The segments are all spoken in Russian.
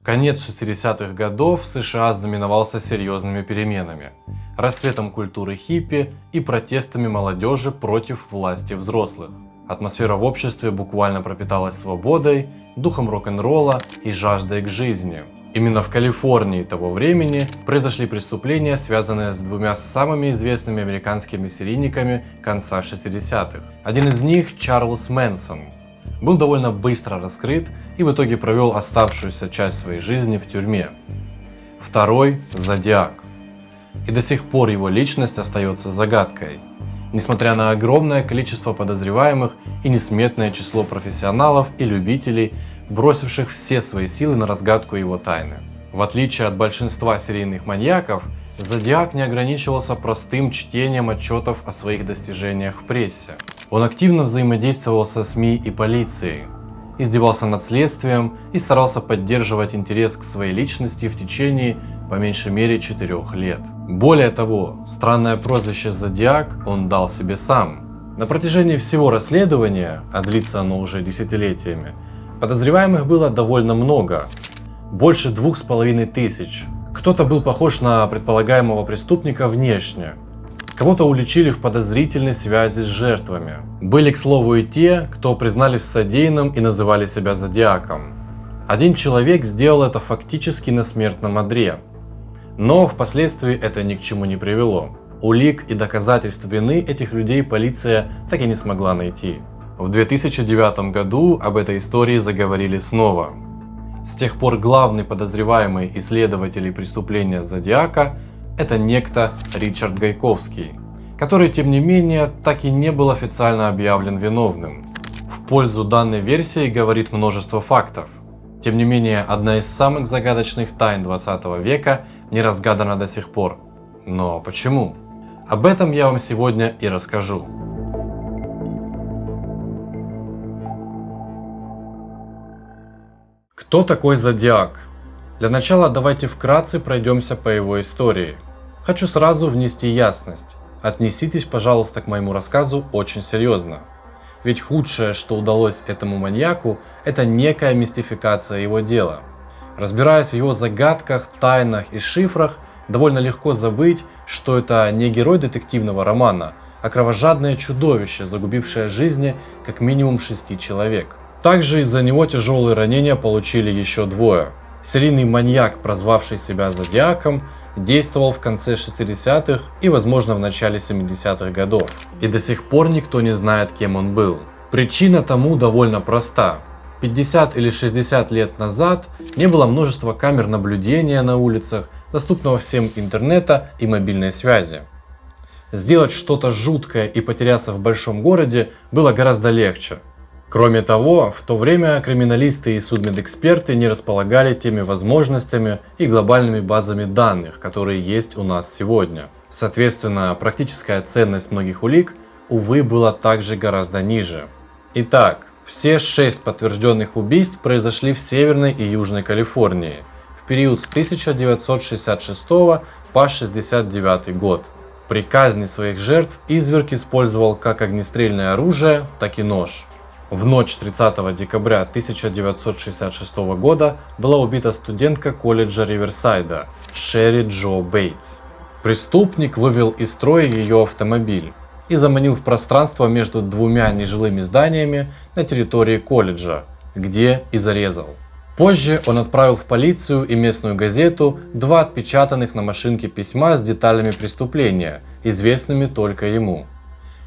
Конец 60-х годов в США знаменовался серьезными переменами, расцветом культуры хиппи и протестами молодежи против власти взрослых. Атмосфера в обществе буквально пропиталась свободой, духом рок-н-ролла и жаждой к жизни. Именно в Калифорнии того времени произошли преступления, связанные с двумя самыми известными американскими серийниками конца 60-х. Один из них, Чарльз Мэнсон, был довольно быстро раскрыт и в итоге провел оставшуюся часть своей жизни в тюрьме. Второй – Зодиак. И до сих пор его личность остается загадкой, несмотря на огромное количество подозреваемых и несметное число профессионалов и любителей, бросивших все свои силы на разгадку его тайны. В отличие от большинства серийных маньяков, Зодиак не ограничивался простым чтением отчетов о своих достижениях в прессе. Он активно взаимодействовал со СМИ и полицией, издевался над следствием и старался поддерживать интерес к своей личности в течение по меньшей мере 4 лет. Более того, странное прозвище Зодиак он дал себе сам. На протяжении всего расследования, а длится оно уже десятилетиями, подозреваемых было довольно много, больше 2500. Кто-то был похож на предполагаемого преступника внешне, кого-то уличили в подозрительной связи с жертвами. Были, к слову, и те, кто признались в содеянном и называли себя Зодиаком. Один человек сделал это фактически на смертном одре, но впоследствии это ни к чему не привело. Улик и доказательств вины этих людей полиция так и не смогла найти. В 2009 году об этой истории заговорили снова. С тех пор главный подозреваемый исследователей преступления Зодиака – это некто Ричард Гайковский, который, тем не менее, так и не был официально объявлен виновным. В пользу данной версии говорит множество фактов. Тем не менее, одна из самых загадочных тайн 20 века не разгадана до сих пор. Но почему? Об этом я вам сегодня и расскажу. Кто такой Зодиак? Для начала давайте вкратце пройдемся по его истории. Хочу сразу внести ясность. Отнеситесь, пожалуйста, к моему рассказу очень серьезно. Ведь худшее, что удалось этому маньяку, это некая мистификация его дела. Разбираясь в его загадках, тайнах и шифрах, довольно легко забыть, что это не герой детективного романа, а кровожадное чудовище, загубившее жизни как минимум 6 человек. Также из-за него тяжелые ранения получили еще двое. Серийный маньяк, прозвавший себя Зодиаком, действовал в конце 60-х и, возможно, в начале 70-х годов. И до сих пор никто не знает, кем он был. Причина тому довольно проста. 50 или 60 лет назад не было множества камер наблюдения на улицах, доступного всем интернета и мобильной связи. Сделать что-то жуткое и потеряться в большом городе было гораздо легче. Кроме того, в то время криминалисты и судмедэксперты не располагали теми возможностями и глобальными базами данных, которые есть у нас сегодня. Соответственно, практическая ценность многих улик, увы, была также гораздо ниже. Итак, все 6 подтвержденных убийств произошли в Северной и Южной Калифорнии в период с 1966 по 1969 год. При казни своих жертв изверг использовал как огнестрельное оружие, так и нож. В ночь 30 декабря 1966 года была убита студентка колледжа Риверсайда Шерри Джо Бейтс. Преступник вывел из строя ее автомобиль и заманил в пространство между двумя нежилыми зданиями на территории колледжа, где и зарезал. Позже он отправил в полицию и местную газету 2 отпечатанных на машинке письма с деталями преступления, известными только ему,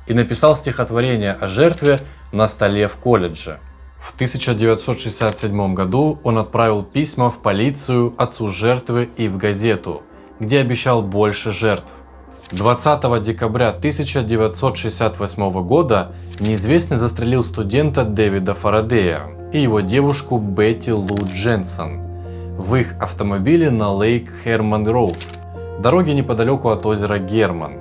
и написал стихотворение о жертве на столе в колледже. В 1967 году он отправил письма в полицию, отцу жертвы и в газету, где обещал больше жертв. 20 декабря 1968 года неизвестный застрелил студента Дэвида Фарадея и его девушку Бетти Лу Дженсон в их автомобиле на Лейк Херман Роуд, дороге неподалеку от озера Герман.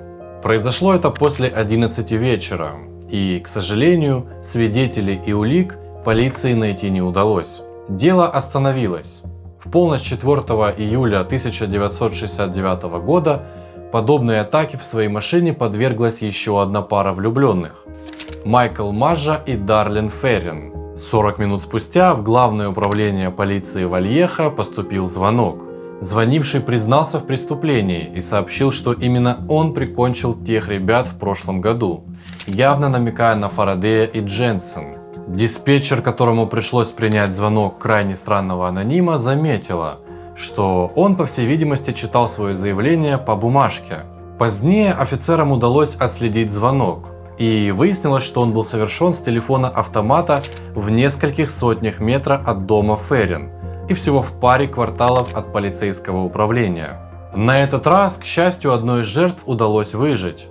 Произошло это после 11 вечера, и, к сожалению, свидетелей и улик полиции найти не удалось. Дело остановилось. В полночь 4 июля 1969 года подобной атаке в своей машине подверглась еще одна пара влюбленных – Майкл Мажа и Дарлин Феррин. 40 минут спустя в Главное управление полиции Вальеха поступил звонок. Звонивший признался в преступлении и сообщил, что именно он прикончил тех ребят в прошлом году, явно намекая на Фарадея и Дженсен. Диспетчер, которому пришлось принять звонок крайне странного анонима, заметила, что он, по всей видимости, читал свое заявление по бумажке. Позднее офицерам удалось отследить звонок, и выяснилось, что он был совершен с телефона автомата в нескольких сотнях метров от дома Феррин и всего в паре кварталов от полицейского управления. На этот раз, к счастью, одной из жертв удалось выжить.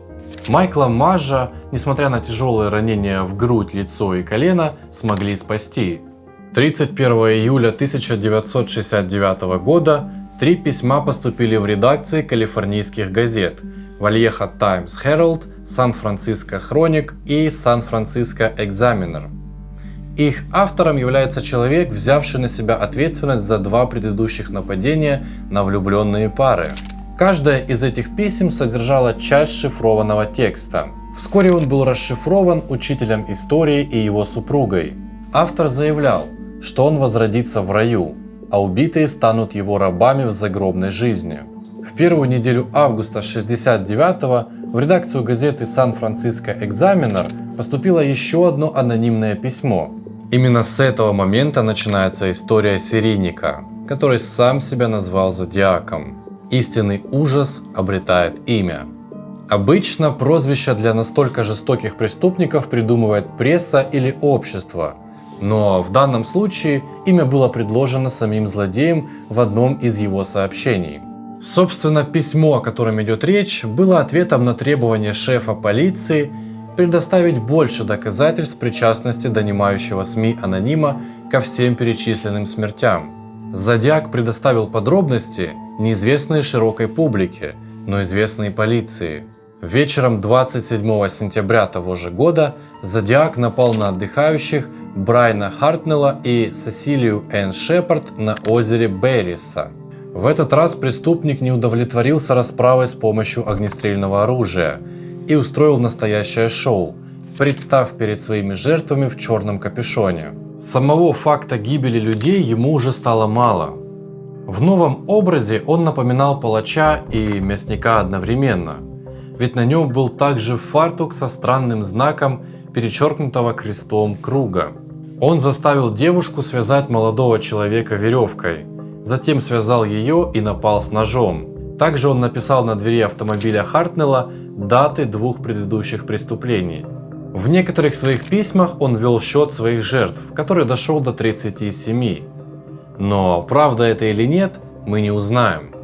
Майкла Мажа, несмотря на тяжелые ранения в грудь, лицо и колено, смогли спасти. 31 июля 1969 года 3 письма поступили в редакции калифорнийских газет Вальеха Таймс Herald, Сан-Франциско Хроник и Сан-Франциско Экзаменер. Их автором является человек, взявший на себя ответственность за 2 предыдущих нападения на влюбленные пары. Каждое из этих писем содержало часть шифрованного текста. Вскоре он был расшифрован учителем истории и его супругой. Автор заявлял, что он возродится в раю, а убитые станут его рабами в загробной жизни. В первую неделю августа 1969-го в редакцию газеты «Сан-Франциско Экзаменер» поступило еще одно анонимное письмо. Именно с этого момента начинается история серийника, который сам себя назвал Зодиаком. Истинный ужас обретает имя. Обычно прозвища для настолько жестоких преступников придумывает пресса или общество, но в данном случае имя было предложено самим злодеем в одном из его сообщений. Собственно, письмо, о котором идет речь, было ответом на требование шефа полиции предоставить больше доказательств причастности донимающего СМИ анонима ко всем перечисленным смертям. Зодиак предоставил подробности, неизвестные широкой публике, но известные полиции. Вечером 27 сентября того же года Зодиак напал на отдыхающих Брайана Хартнелла и Сесилию Энн Шепард на озере Берриса. В этот раз преступник не удовлетворился расправой с помощью огнестрельного оружия и устроил настоящее шоу, представ перед своими жертвами в черном капюшоне. Самого факта гибели людей ему уже стало мало. В новом образе он напоминал палача и мясника одновременно, ведь на нем был также фартук со странным знаком, перечеркнутого крестом круга. Он заставил девушку связать молодого человека веревкой, затем связал ее и напал с ножом. Также он написал на двери автомобиля Хартнелла даты 2 предыдущих преступлений. В некоторых своих письмах он вел счет своих жертв, который дошел до 37. Но правда это или нет, мы не узнаем.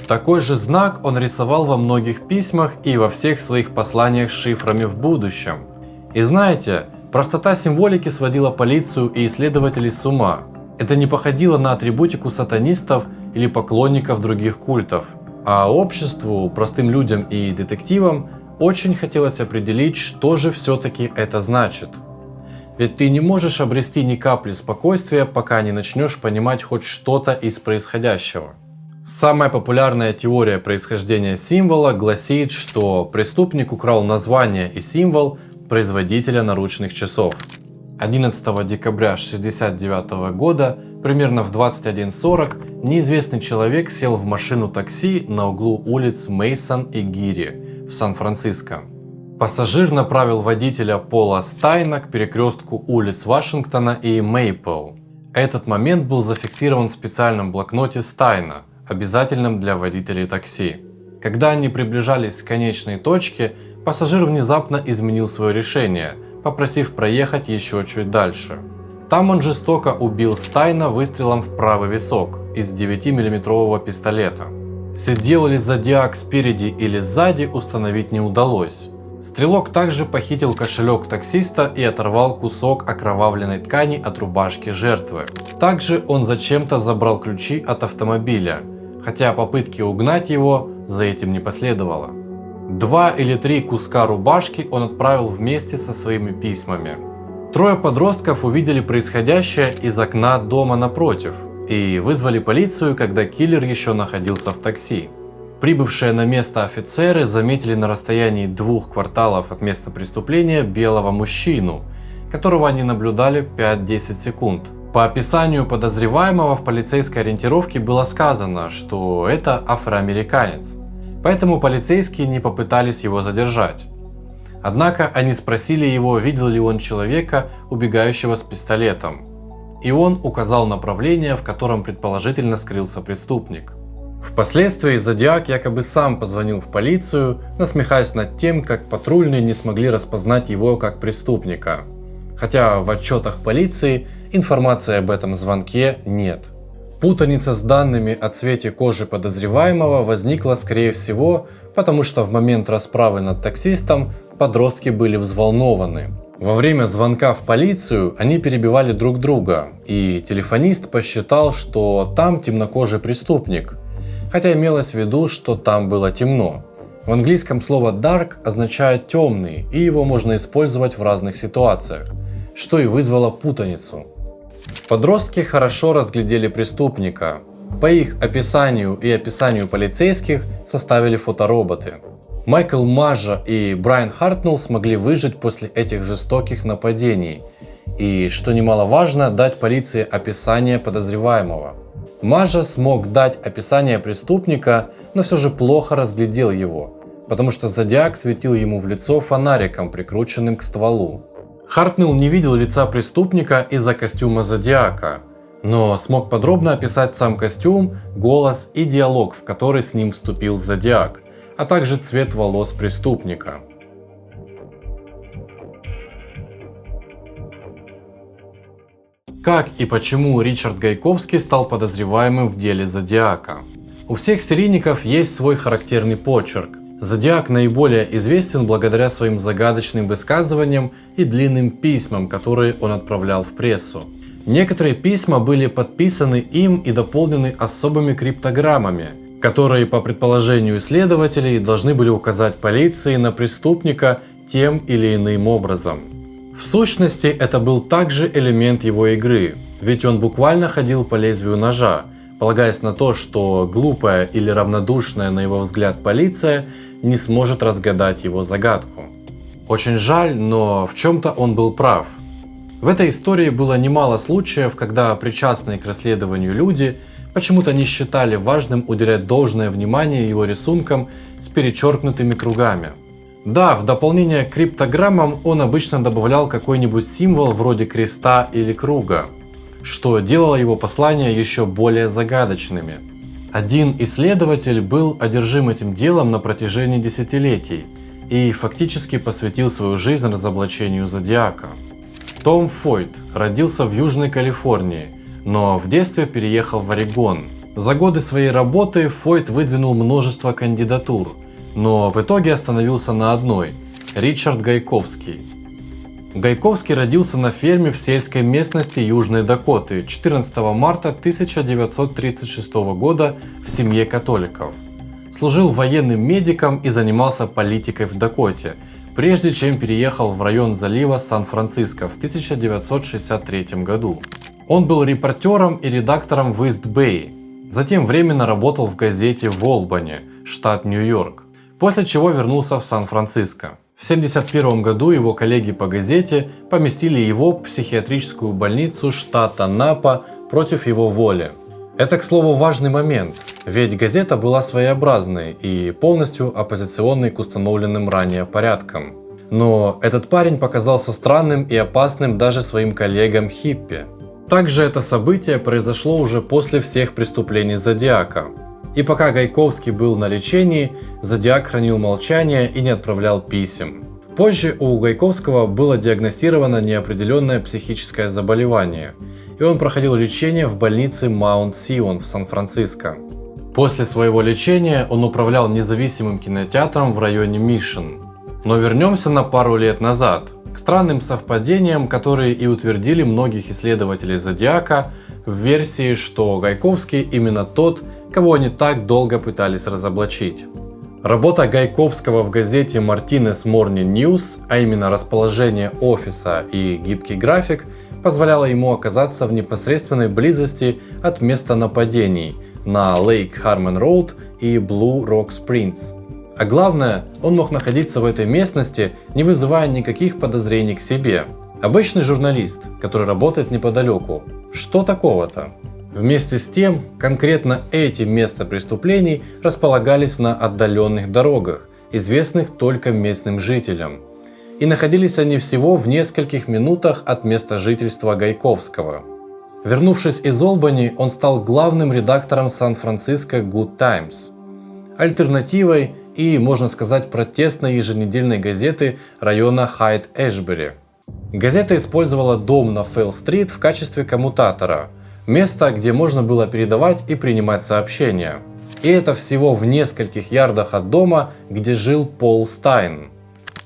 Такой же знак он рисовал во многих письмах и во всех своих посланиях с шифрами в будущем. И знаете, простота символики сводила полицию и исследователей с ума. Это не походило на атрибутику сатанистов или поклонников других культов. А обществу, простым людям и детективам очень хотелось определить, что же все-таки это значит. Ведь ты не можешь обрести ни капли спокойствия, пока не начнешь понимать хоть что-то из происходящего. Самая популярная теория происхождения символа гласит, что преступник украл название и символ производителя наручных часов. 11 декабря 1969 года, примерно в 21:40, неизвестный человек сел в машину такси на углу улиц Мейсон и Гири в Сан-Франциско. Пассажир направил водителя Пола Стайна к перекрестку улиц Вашингтона и Мейпл. Этот момент был зафиксирован в специальном блокноте Стайна, обязательном для водителей такси. Когда они приближались к конечной точке, пассажир внезапно изменил свое решение, попросив проехать еще чуть дальше. Там он жестоко убил Стайна выстрелом в правый висок из 9-мм пистолета. Сидел ли Зодиак спереди или сзади, установить не удалось. Стрелок также похитил кошелек таксиста и оторвал кусок окровавленной ткани от рубашки жертвы. Также он зачем-то забрал ключи от автомобиля, хотя попытки угнать его за этим не последовало. 2 или 3 куска рубашки он отправил вместе со своими письмами. 3 подростков увидели происходящее из окна дома напротив и вызвали полицию, когда киллер еще находился в такси. Прибывшие на место офицеры заметили на расстоянии 2 кварталов от места преступления белого мужчину, которого они наблюдали 5-10 секунд. По описанию подозреваемого в полицейской ориентировке было сказано, что это афроамериканец, поэтому полицейские не попытались его задержать. Однако они спросили его, видел ли он человека, убегающего с пистолетом, и он указал направление, в котором предположительно скрылся преступник. Впоследствии Зодиак якобы сам позвонил в полицию, насмехаясь над тем, как патрульные не смогли распознать его как преступника. Хотя в отчетах полиции информации об этом звонке нет. Путаница с данными о цвете кожи подозреваемого возникла, скорее всего, потому что в момент расправы над таксистом подростки были взволнованы. Во время звонка в полицию они перебивали друг друга, и телефонист посчитал, что там темнокожий преступник, хотя имелось в виду, что там было темно. В английском слово dark означает темный, и его можно использовать в разных ситуациях, что и вызвало путаницу. Подростки хорошо разглядели преступника. По их описанию и описанию полицейских составили фотороботы. Майкл Мажа и Брайан Хартнелл смогли выжить после этих жестоких нападений и, что немаловажно, дать полиции описание подозреваемого. Мажа смог дать описание преступника, но все же плохо разглядел его, потому что Зодиак светил ему в лицо фонариком, прикрученным к стволу. Хартнелл не видел лица преступника из-за костюма Зодиака, но смог подробно описать сам костюм, голос и диалог, в который с ним вступил Зодиак, а также цвет волос преступника. Как и почему Ричард Гайковский стал подозреваемым в деле Зодиака? У всех серийников есть свой характерный почерк. Зодиак наиболее известен благодаря своим загадочным высказываниям и длинным письмам, которые он отправлял в прессу. Некоторые письма были подписаны им и дополнены особыми криптограммами, которые, по предположению исследователей, должны были указать полиции на преступника тем или иным образом. В сущности, это был также элемент его игры, ведь он буквально ходил по лезвию ножа, полагаясь на то, что глупая или равнодушная на его взгляд полиция не сможет разгадать его загадку. Очень жаль, но в чем-то он был прав. В этой истории было немало случаев, когда причастные к расследованию люди почему-то не считали важным уделять должное внимание его рисункам с перечеркнутыми кругами. Да, в дополнение к криптограммам он обычно добавлял какой-нибудь символ вроде креста или круга, что делало его послания еще более загадочными. Один исследователь был одержим этим делом на протяжении десятилетий и фактически посвятил свою жизнь разоблачению Зодиака. Том Фойт родился в Южной Калифорнии, но в детстве переехал в Орегон. За годы своей работы Фойт выдвинул множество кандидатур, но в итоге остановился на одной – Ричард Гайковский. Гайковский родился на ферме в сельской местности Южной Дакоты 14 марта 1936 года в семье католиков. Служил военным медиком и занимался политикой в Дакоте, прежде чем переехал в район залива Сан-Франциско в 1963 году. Он был репортером и редактором в Ист-Бэй, затем временно работал в газете в Олбани, штат Нью-Йорк, после чего вернулся в Сан-Франциско. В 1971 году его коллеги по газете поместили его в психиатрическую больницу штата Напа против его воли. Это, к слову, важный момент, ведь газета была своеобразной и полностью оппозиционной к установленным ранее порядкам. Но этот парень показался странным и опасным даже своим коллегам-хиппи. Также это событие произошло уже после всех преступлений Зодиака. И пока Гайковский был на лечении, Зодиак хранил молчание и не отправлял писем. Позже у Гайковского было диагностировано неопределенное психическое заболевание, и он проходил лечение в больнице Маунт Сион в Сан-Франциско. После своего лечения он управлял независимым кинотеатром в районе Мишен. Но вернемся на пару лет назад, к странным совпадениям, которые и утвердили многих исследователей Зодиака в версии, что Гайковский именно тот, кого они так долго пытались разоблачить. Работа Гайковского в газете Martinez Morning News, а именно расположение офиса и гибкий график, позволяла ему оказаться в непосредственной близости от места нападений на Lake Harmon Road и Blue Rock Springs. А главное, он мог находиться в этой местности, не вызывая никаких подозрений к себе. Обычный журналист, который работает неподалеку. Что такого-то? Вместе с тем, конкретно эти места преступлений располагались на отдаленных дорогах, известных только местным жителям. И находились они всего в нескольких минутах от места жительства Гайковского. Вернувшись из Олбани, он стал главным редактором Сан-Франциско Good Times, альтернативой и, можно сказать, протестной еженедельной газеты района Хайд-Эшбери. Газета использовала дом на Фейл-стрит в качестве коммутатора, место, где можно было передавать и принимать сообщения. И это всего в нескольких ярдах от дома, где жил Пол Стайн.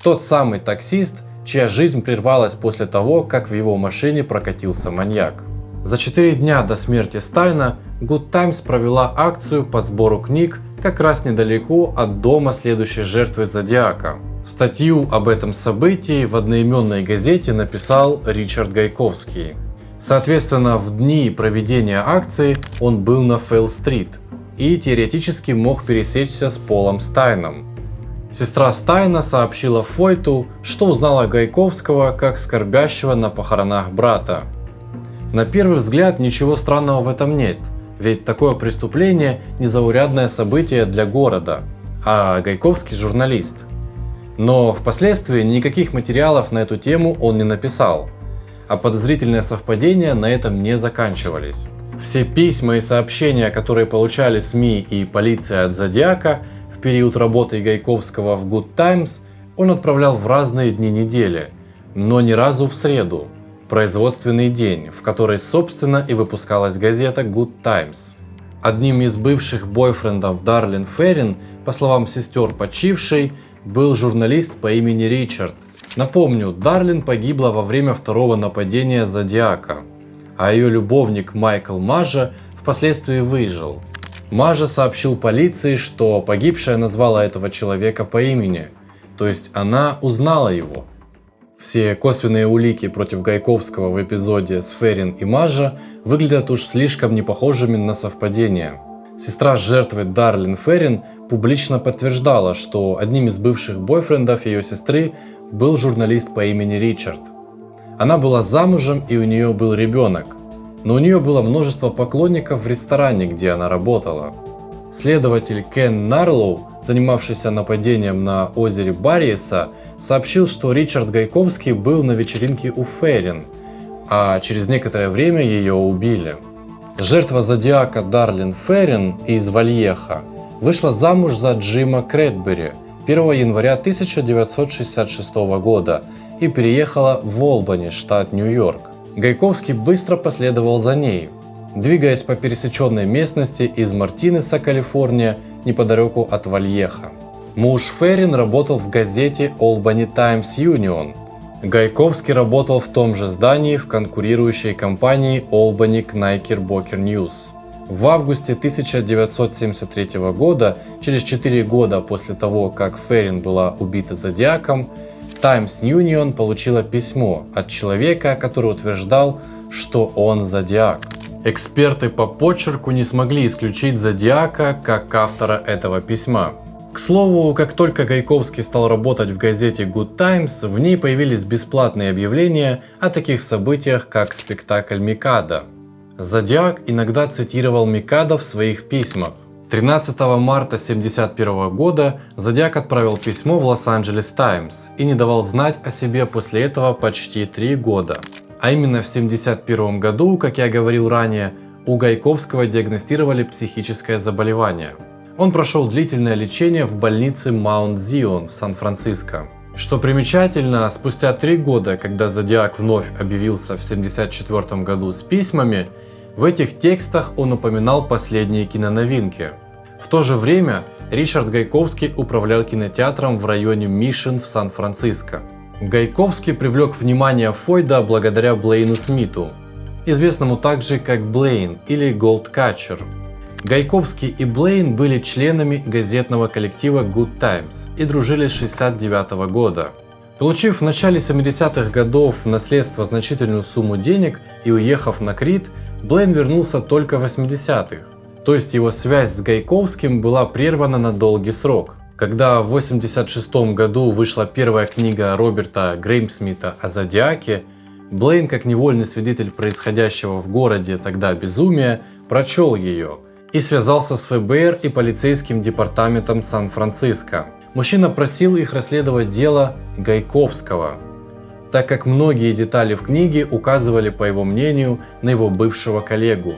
Тот самый таксист, чья жизнь прервалась после того, как в его машине прокатился маньяк. За 4 дня до смерти Стайна Good Times провела акцию по сбору книг как раз недалеко от дома следующей жертвы Зодиака. Статью об этом событии в одноименной газете написал Ричард Гайковский. Соответственно, в дни проведения акции он был на Фейл-стрит и теоретически мог пересечься с Полом Стайном. Сестра Стайна сообщила Фойту, что узнала Гайковского как скорбящего на похоронах брата. На первый взгляд ничего странного в этом нет, ведь такое преступление – незаурядное событие для города, а Гайковский – журналист. Но впоследствии никаких материалов на эту тему он не написал, а подозрительные совпадения на этом не заканчивались. Все письма и сообщения, которые получали СМИ и полиция от Зодиака в период работы Гайковского в Good Times, он отправлял в разные дни недели, но ни разу в среду, производственный день, в который, собственно, и выпускалась газета Good Times. Одним из бывших бойфрендов Дарлин Феррин, по словам сестер почившей, был журналист по имени Ричард. Напомню, Дарлин погибла во время второго нападения Зодиака, а ее любовник Майкл Мажа впоследствии выжил. Мажа сообщил полиции, что погибшая назвала этого человека по имени, то есть она узнала его. Все косвенные улики против Гайковского в эпизоде с Феррин и Мажа выглядят уж слишком непохожими на совпадения. Сестра жертвы Дарлин Феррин публично подтверждала, что одним из бывших бойфрендов ее сестры был журналист по имени Ричард. Она была замужем и у нее был ребенок, но у нее было множество поклонников в ресторане, где она работала. Следователь Кен Нарлоу, занимавшийся нападением на озере Барриеса, сообщил, что Ричард Гайковский был на вечеринке у Феррин, а через некоторое время ее убили. Жертва Зодиака Дарлин Феррин из Вальеха вышла замуж за Джима Крэдбери 1 января 1966 года и переехала в Олбани, штат Нью-Йорк. Гайковский быстро последовал за ней, двигаясь по пересеченной местности из Мартинеса, Калифорния, неподалеку от Вальеха. Муж Феррин работал в газете Albany Times Union. Гайковский работал в том же здании в конкурирующей компании Albany Knickerbocker News. В августе 1973 года, через 4 года после того, как Феррин была убита Зодиаком, Times Union получила письмо от человека, который утверждал, что он Зодиак. Эксперты по почерку не смогли исключить Зодиака как автора этого письма. К слову, как только Гайковский стал работать в газете Good Times, в ней появились бесплатные объявления о таких событиях, как спектакль Микадо. Зодиак иногда цитировал Микадо в своих письмах. 13 марта 1971 года Зодиак отправил письмо в Лос-Анджелес Таймс и не давал знать о себе после этого почти 3 года. А именно в 1971 году, как я говорил ранее, у Гайковского диагностировали психическое заболевание. Он прошел длительное лечение в больнице Маунт Зион в Сан-Франциско. Что примечательно, спустя 3 года, когда Зодиак вновь объявился в 1974 году с письмами, в этих текстах он упоминал последние киноновинки. В то же время Ричард Гайковский управлял кинотеатром в районе Мишен в Сан-Франциско. Гайковский привлек внимание Фойда благодаря Блейну Смиту, известному также как Блейн или Голдкатчер. Гайковский и Блейн были членами газетного коллектива Good Times и дружили с 1969 года. Получив в начале 70-х годов в наследство значительную сумму денег и уехав на Крит, Блейн вернулся только в 80-х. То есть его связь с Гайковским была прервана на долгий срок. Когда в 1986 году вышла первая книга Роберта Греймсмита о Зодиаке, Блейн, как невольный свидетель происходящего в городе тогда безумия, прочел ее и связался с ФБР и полицейским департаментом Сан-Франциско. Мужчина просил их расследовать дело Гайковского, так как многие детали в книге указывали, по его мнению, на его бывшего коллегу.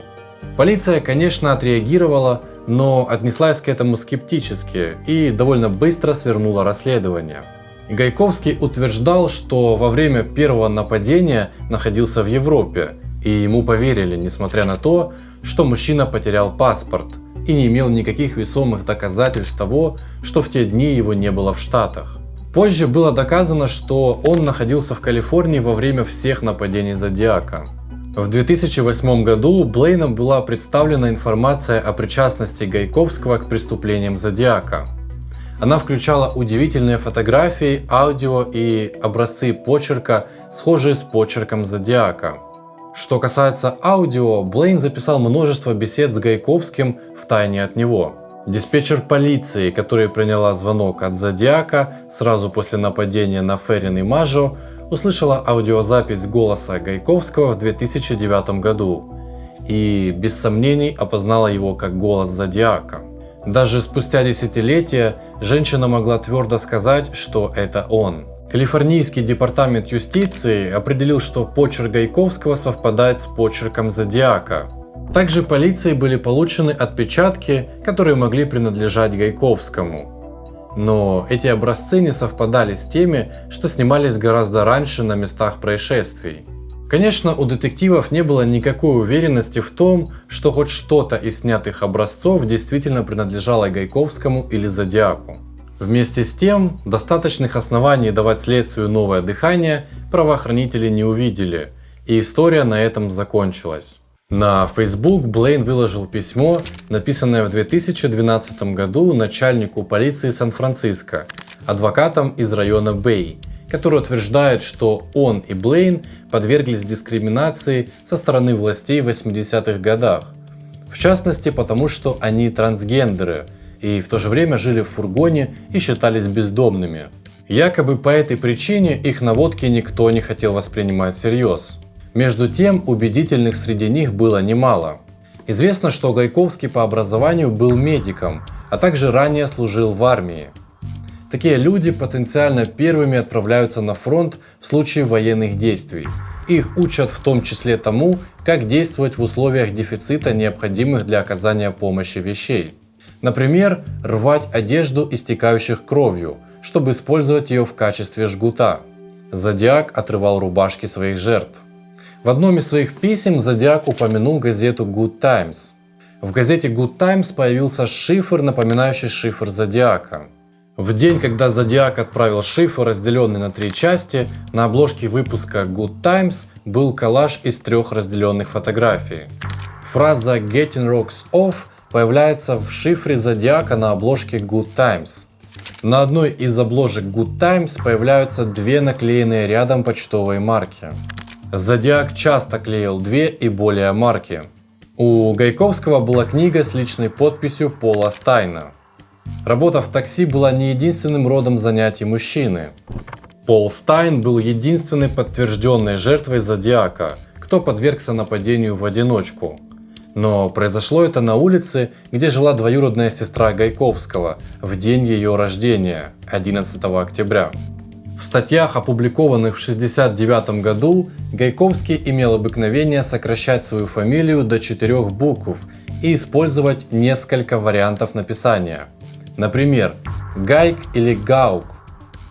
Полиция, конечно, отреагировала, но отнеслась к этому скептически и довольно быстро свернула расследование. Гайковский утверждал, что во время первого нападения находился в Европе, и ему поверили, несмотря на то, что мужчина потерял паспорт и не имел никаких весомых доказательств того, что в те дни его не было в Штатах. Позже было доказано, что он находился в Калифорнии во время всех нападений Зодиака. В 2008 году Блейном была представлена информация о причастности Гайковского к преступлениям Зодиака. Она включала удивительные фотографии, аудио и образцы почерка, схожие с почерком Зодиака. Что касается аудио, Блейн записал множество бесед с Гайковским втайне от него. Диспетчер полиции, которая приняла звонок от Зодиака сразу после нападения на Феррин и Мажо, услышала аудиозапись голоса Гайковского в 2009 году и без сомнений опознала его как голос Зодиака. Даже спустя десятилетия женщина могла твердо сказать, что это он. Калифорнийский департамент юстиции определил, что почерк Гайковского совпадает с почерком Зодиака. Также полиции были получены отпечатки, которые могли принадлежать Гайковскому. Но эти образцы не совпадали с теми, что снимались гораздо раньше на местах происшествий. Конечно, у детективов не было никакой уверенности в том, что хоть что-то из снятых образцов действительно принадлежало Гайковскому или Зодиаку. Вместе с тем, достаточных оснований давать следствию новое дыхание правоохранители не увидели, и история на этом закончилась. На Facebook Блейн выложил письмо, написанное в 2012 году начальнику полиции Сан-Франциско, адвокатом из района Бэй, который утверждает, что он и Блейн подверглись дискриминации со стороны властей в 80-х годах. В частности, потому что они трансгендеры и в то же время жили в фургоне и считались бездомными. Якобы по этой причине их наводки никто не хотел воспринимать всерьез. Между тем, убедительных среди них было немало. Известно, что Гайковский по образованию был медиком, а также ранее служил в армии. Такие люди потенциально первыми отправляются на фронт в случае военных действий. Их учат в том числе тому, как действовать в условиях дефицита необходимых для оказания помощи вещей. Например, рвать одежду, истекающих кровью, чтобы использовать ее в качестве жгута. Зодиак отрывал рубашки своих жертв. В одном из своих писем Зодиак упомянул газету Good Times. В газете Good Times появился шифр, напоминающий шифр Зодиака. В день, когда Зодиак отправил шифр, разделенный на 3 части, на обложке выпуска Good Times был коллаж из 3 разделенных фотографий. Фраза Getting Rocks Off появляется в шифре Зодиака на обложке Good Times. На одной из обложек Good Times появляются 2 наклеенные рядом почтовые марки. Зодиак часто клеил 2 и более марки. У Гайковского была книга с личной подписью Пола Стайна. Работа в такси была не единственным родом занятий мужчины. Пол Стайн был единственной подтвержденной жертвой Зодиака, кто подвергся нападению в одиночку. Но произошло это на улице, где жила двоюродная сестра Гайковского в день ее рождения, 11 октября. В статьях, опубликованных в 1969 году, Гайковский имел обыкновение сокращать свою фамилию до 4 букв и использовать несколько вариантов написания. Например, Гайк или Гаук.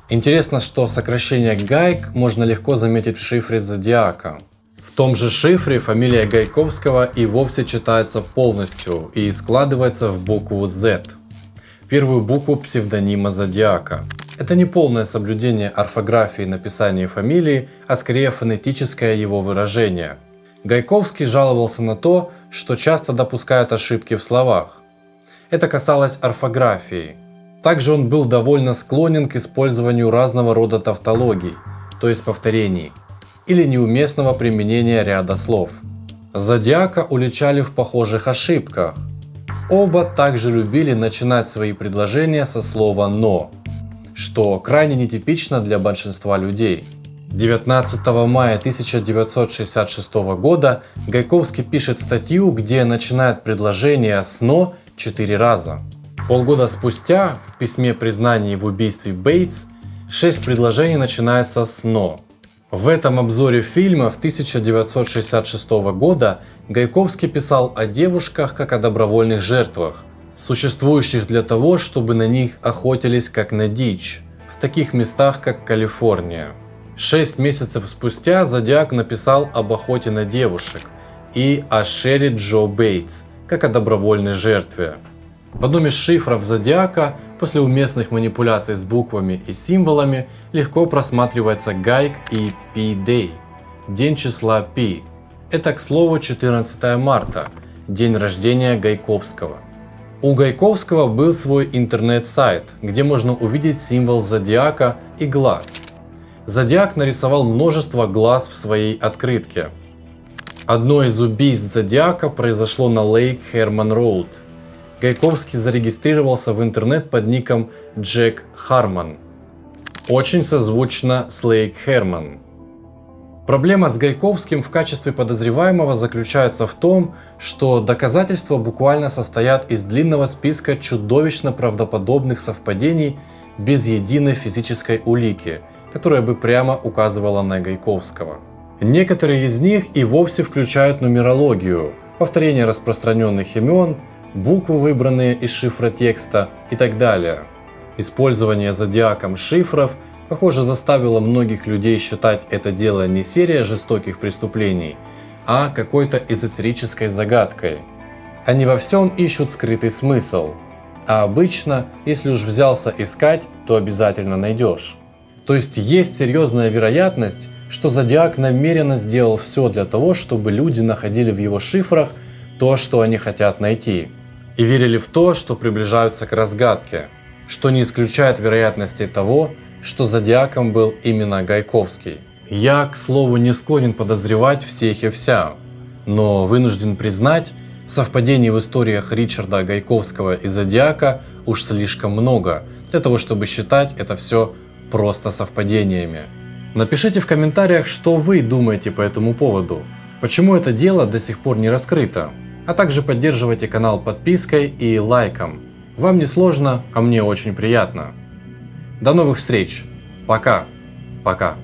Интересно, что сокращение Гайк можно легко заметить в шифре Зодиака. В том же шифре фамилия Гайковского и вовсе читается полностью и складывается в букву Z, первую букву псевдонима Зодиака. Это не полное соблюдение орфографии написания фамилии, а скорее фонетическое его выражение. Гайковский жаловался на то, что часто допускают ошибки в словах. Это касалось орфографии. Также он был довольно склонен к использованию разного рода тавтологий, то есть повторений, или неуместного применения ряда слов. Зодиака уличали в похожих ошибках. Оба также любили начинать свои предложения со слова «но», что крайне нетипично для большинства людей. 19 мая 1966 года Гайковский пишет статью, где начинает предложение «сно» 4 раза. Полгода спустя, в письме признания в убийстве Бейтс, 6 предложений начинается с «но». В этом обзоре фильма 1966 года Гайковский писал о девушках как о добровольных жертвах, существующих для того, чтобы на них охотились как на дичь, в таких местах как Калифорния. 6 месяцев спустя Зодиак написал об охоте на девушек и о Шерри Джо Бейтс как о добровольной жертве. В одном из шифров Зодиака после уместных манипуляций с буквами и символами легко просматривается Гайк и P-Day – день числа P. Это, к слову, 14 марта, день рождения Гайковского. У Гайковского был свой интернет-сайт, где можно увидеть символ Зодиака и глаз. Зодиак нарисовал множество глаз в своей открытке. Одно из убийств Зодиака произошло на Лейк Херман Роуд. Гайковский зарегистрировался в интернет под ником Джек Харман. Очень созвучно с Лейк Херман. Проблема с Гайковским в качестве подозреваемого заключается в том, что доказательства буквально состоят из длинного списка чудовищно правдоподобных совпадений без единой физической улики, которая бы прямо указывала на Гайковского. Некоторые из них и вовсе включают нумерологию, повторение распространенных имен, буквы, выбранные из шифра текста и так далее. Использование зодиаком шифров, похоже, заставило многих людей считать это дело не серией жестоких преступлений, а какой-то эзотерической загадкой. Они во всем ищут скрытый смысл, а обычно, если уж взялся искать, то обязательно найдешь. То есть серьезная вероятность, что Зодиак намеренно сделал все для того, чтобы люди находили в его шифрах то, что они хотят найти, и верили в то, что приближаются к разгадке, что не исключает вероятности того, что Зодиаком был именно Гайковский. Я, к слову, не склонен подозревать всех и вся, но вынужден признать, совпадений в историях Ричарда Гайковского и Зодиака уж слишком много для того, чтобы считать это все просто совпадениями. Напишите в комментариях, что вы думаете по этому поводу, почему это дело до сих пор не раскрыто, а также поддерживайте канал подпиской и лайком. Вам не сложно, а мне очень приятно. До новых встреч. Пока. Пока.